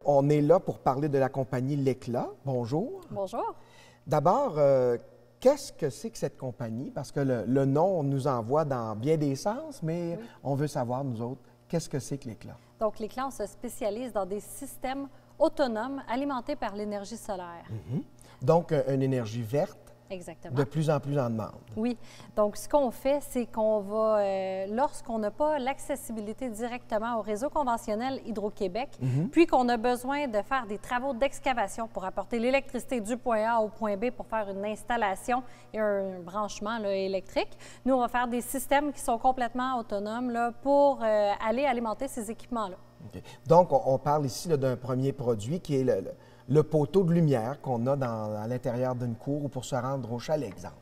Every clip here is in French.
on est là pour parler de la compagnie L'Éclat. Bonjour. Bonjour. D'abord, qu'est-ce que c'est que cette compagnie? Parce que le nom nous envoie dans bien des sens, mais on veut savoir, nous autres, qu'est-ce que c'est que L'Éclat? Donc, L'Éclat, on se spécialise dans des systèmes autonomes alimentés par l'énergie solaire. Donc, une énergie verte, Exactement. de plus en plus en demande. Oui. Donc, ce qu'on fait, c'est qu'on va, lorsqu'on n'a pas l'accessibilité directement au réseau conventionnel Hydro-Québec, puis qu'on a besoin de faire des travaux d'excavation pour apporter l'électricité du point A au point B pour faire une installation et un branchement là, électrique, nous, on va faire des systèmes qui sont complètement autonomes là, pour aller alimenter ces équipements-là. OK. Donc, on parle ici là, d'un premier produit qui est le poteau de lumière qu'on a à l'intérieur d'une cour ou pour se rendre au chalet, exemple.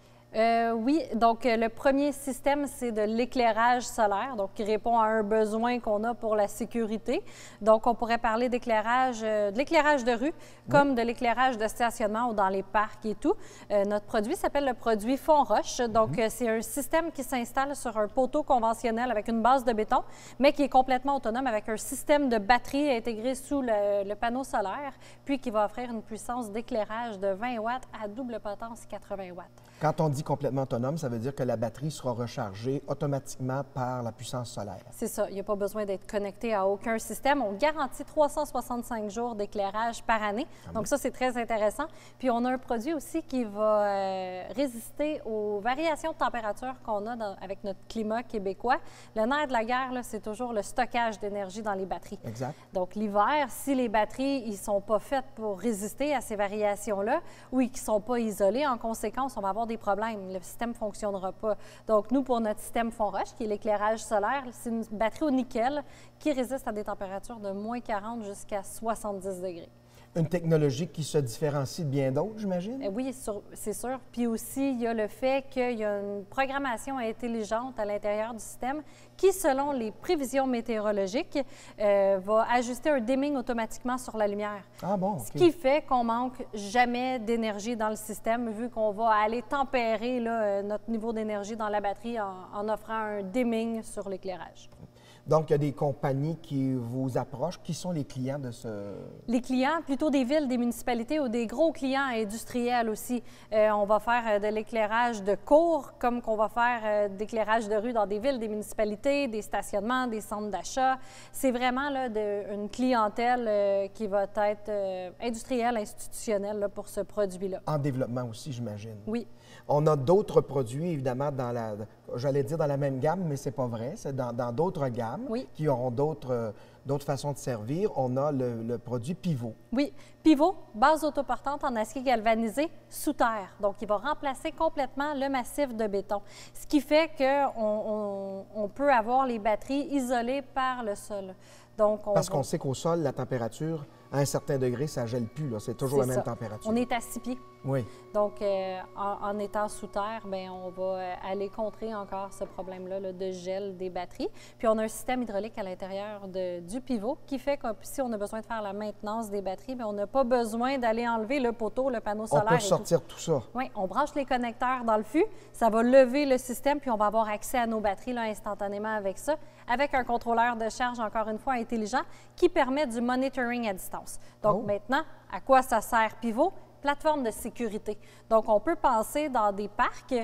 Oui, donc le premier système, c'est de l'éclairage solaire, donc qui répond à un besoin qu'on a pour la sécurité. Donc, on pourrait parler d'éclairage, de l'éclairage de rue, comme de l'éclairage de stationnement ou dans les parcs et tout. Notre produit s'appelle le produit Fond Roche. Donc, c'est un système qui s'installe sur un poteau conventionnel avec une base de béton, mais qui est complètement autonome avec un système de batterie intégré sous le panneau solaire, puis qui va offrir une puissance d'éclairage de 20 watts à double potence 80 watts. Quand on dit complètement autonome, ça veut dire que la batterie sera rechargée automatiquement par la puissance solaire. C'est ça. Il n'y a pas besoin d'être connecté à aucun système. On garantit 365 jours d'éclairage par année. Donc ça, c'est très intéressant. Puis on a un produit aussi qui va résister aux variations de température qu'on a avec notre climat québécois. Le nerf de la guerre, c'est toujours le stockage d'énergie dans les batteries. Exact. Donc l'hiver, si les batteries ne sont pas faites pour résister à ces variations-là ou qu'ils ne sont pas isolées, en conséquence, on va avoir des problèmes. Le système ne fonctionnera pas. Donc, nous, pour notre système Fond Roche, qui est l'éclairage solaire, c'est une batterie au nickel qui résiste à des températures de moins 40 jusqu'à 70 degrés. Une technologie qui se différencie de bien d'autres, j'imagine? Oui, c'est sûr. Puis aussi, il y a le fait qu'il y a une programmation intelligente à l'intérieur du système qui, selon les prévisions météorologiques, va ajuster un dimming automatiquement sur la lumière. Ah bon, OK. Ce qui fait qu'on manque jamais d'énergie dans le système, vu qu'on va aller tempérer là, notre niveau d'énergie dans la batterie en offrant un dimming sur l'éclairage. Donc, il y a des compagnies qui vous approchent. Qui sont les clients de ce... Les clients, plutôt des villes, des municipalités ou des gros clients industriels aussi. On va faire de l'éclairage de cours, comme qu'on va faire d'éclairage de rue dans des villes, des municipalités, des stationnements, des centres d'achat. C'est vraiment là, une clientèle qui va être industrielle, institutionnelle là, pour ce produit-là. En développement aussi, j'imagine. Oui. On a d'autres produits, évidemment, j'allais dire dans la même gamme, mais c'est pas vrai. C'est dans d'autres gammes qui auront d'autres façons de servir. On a le produit Pivot. Oui. Pivot, base autoportante en acier galvanisé sous terre. Donc, il va remplacer complètement le massif de béton. Ce qui fait qu'on peut avoir les batteries isolées par le sol. Donc, parce qu'on sait qu'au sol, la température, à un certain degré, ça ne gèle plus. C'est toujours la même température. On est à 6 pieds. Oui. Donc, en étant sous terre, bien, on va aller contrer encore ce problème-là là, de gel des batteries. Puis, on a un système hydraulique à l'intérieur du pivot qui fait que si on a besoin de faire la maintenance des batteries, bien, on n'a pas besoin d'aller enlever le poteau, le panneau solaire. On peut sortir tout ça. Oui, on branche les connecteurs dans le fût, ça va lever le système, puis on va avoir accès à nos batteries là, instantanément avec ça, avec un contrôleur de charge, encore une fois, intelligent, qui permet du monitoring à distance. Donc maintenant, à quoi ça sert Pivot? Plateforme de sécurité. Donc, on peut penser dans des parcs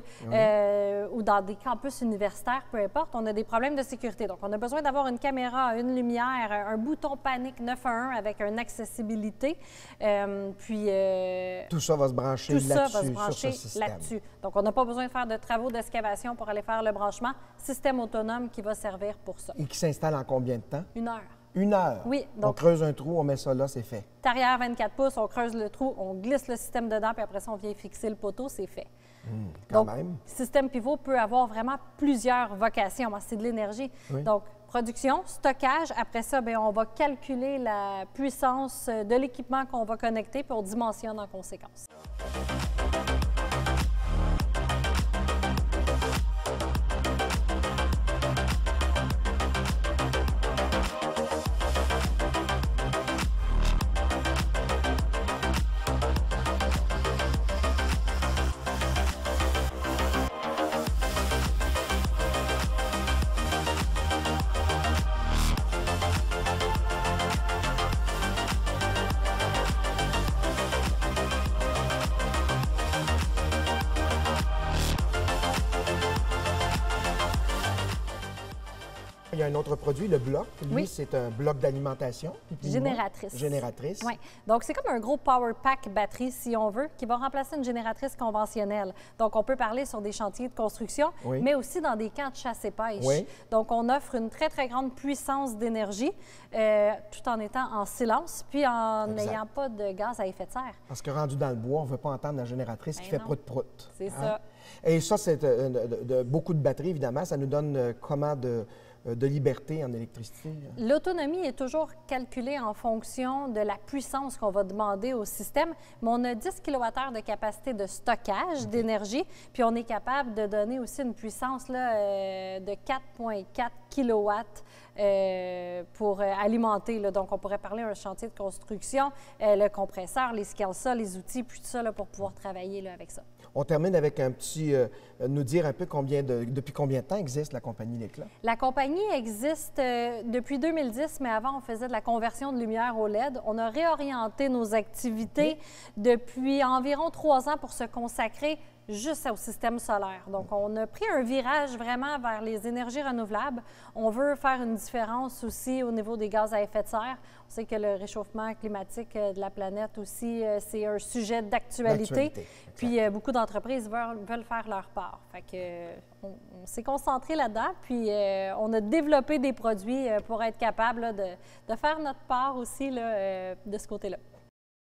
ou dans des campus universitaires, peu importe, on a des problèmes de sécurité. Donc, on a besoin d'avoir une caméra, une lumière, un bouton panique 911 avec une accessibilité. Tout ça va se brancher là-dessus. Donc, on n'a pas besoin de faire de travaux d'excavation pour aller faire le branchement. Système autonome qui va servir pour ça. Et qui s'installe en combien de temps? 1 heure. 1 heure? Oui. Donc, on creuse un trou, on met ça là, c'est fait. Arrière 24 pouces, on creuse le trou, on glisse le système dedans, puis après ça, on vient fixer le poteau, c'est fait. Quand même. Le système Pivot peut avoir vraiment plusieurs vocations. C'est de l'énergie. Oui. Donc, production, stockage. Après ça, bien, on va calculer la puissance de l'équipement qu'on va connecter, puis on dimensionne en conséquence. Il y a un autre produit, le bloc. Lui, Oui. c'est un bloc d'alimentation. Génératrice. Génératrice. Oui. Donc, c'est comme un gros power pack batterie, si on veut, qui va remplacer une génératrice conventionnelle. Donc, on peut parler sur des chantiers de construction, Oui. mais aussi dans des camps de chasse et pêche. Oui. Donc, on offre une très, très grande puissance d'énergie, tout en étant en silence, puis en Exact. n'ayant pas de gaz à effet de serre. Parce que rendu dans le bois, on ne veut pas entendre la génératrice qui fait non. prout-prout. C'est ça. Et ça, c'est beaucoup de batteries, évidemment. Ça nous donne comment de liberté en électricité? L'autonomie est toujours calculée en fonction de la puissance qu'on va demander au système, mais on a 10 kWh de capacité de stockage d'énergie, puis on est capable de donner aussi une puissance là, de 4,4 kW pour alimenter. Là. Donc, on pourrait parler d'un chantier de construction, le compresseur, les scalsa, les outils, puis tout ça là, pour pouvoir travailler là, avec ça. On termine avec un petit... nous dire un peu depuis combien de temps existe la compagnie L'Éclat? La compagnie existe depuis 2010, mais avant, on faisait de la conversion de lumière au LED. On a réorienté nos activités depuis environ 3 ans pour se consacrer juste au système solaire. Donc, on a pris un virage vraiment vers les énergies renouvelables. On veut faire une différence aussi au niveau des gaz à effet de serre. On sait que le réchauffement climatique de la planète aussi, c'est un sujet d'actualité. Puis, beaucoup d'entreprises veulent faire leur part. Fait que, on s'est concentré là-dedans, puis on a développé des produits pour être capable là, de faire notre part aussi là, de ce côté-là.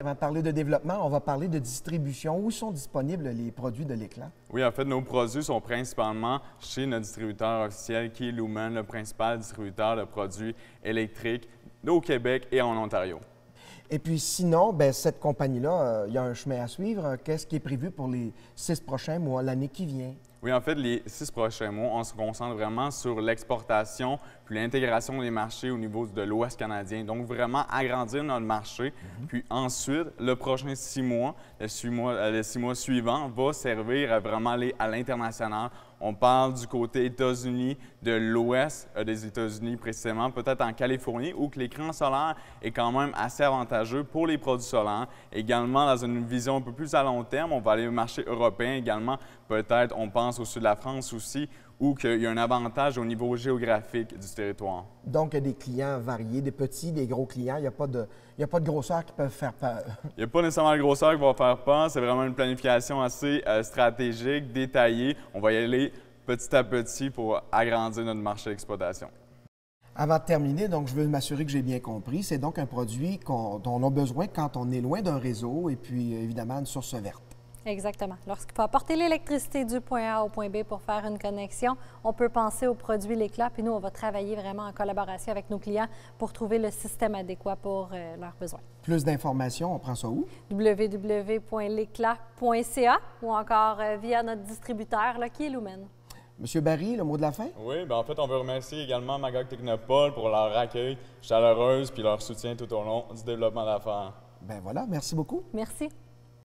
Avant de parler de développement, on va parler de distribution. Où sont disponibles les produits de L'Éclat? Oui, en fait, nos produits sont principalement chez notre distributeur officiel qui est Lumen, le principal distributeur de produits électriques au Québec et en Ontario. Et puis sinon, bien, cette compagnie-là, il y a un chemin à suivre. Qu'est-ce qui est prévu pour les 6 prochains mois, l'année qui vient? Oui, en fait, les 6 prochains mois, on se concentre vraiment sur l'exportation puis l'intégration des marchés au niveau de l'Ouest canadien. Donc, vraiment agrandir notre marché. Puis ensuite, le prochain 6 mois, les 6 mois suivants, va servir à vraiment aller à l'international. On parle du côté États-Unis, de l'Ouest des États-Unis précisément, peut-être en Californie, où que l'écran solaire est quand même assez avantageux pour les produits solaires. Également, dans une vision un peu plus à long terme, on va aller au marché européen également. Peut-être, on pense au sud de la France aussi, où il y a un avantage au niveau géographique du territoire. Donc, il y a des clients variés, des petits, des gros clients. Il n'y a pas de grosseurs qui peuvent faire peur. Il n'y a pas nécessairement de grosseur qui va faire peur. C'est vraiment une planification assez stratégique, détaillée. On va y aller petit à petit pour agrandir notre marché d'exploitation. Avant de terminer, donc, je veux m'assurer que j'ai bien compris. C'est donc un produit dont on a besoin quand on est loin d'un réseau et puis, évidemment, une source verte. Exactement. Lorsqu'il faut apporter l'électricité du point A au point B pour faire une connexion, on peut penser au produit L'Éclat, puis nous, on va travailler vraiment en collaboration avec nos clients pour trouver le système adéquat pour leurs besoins. Plus d'informations, on prend ça où? www.leclat.ca ou encore via notre distributeur là, qui est Lumen. Monsieur Barry, le mot de la fin? Oui, bien en fait, on veut remercier également Magog Technopole pour leur accueil chaleureux puis leur soutien tout au long du développement d'affaires. Ben voilà, merci beaucoup. Merci.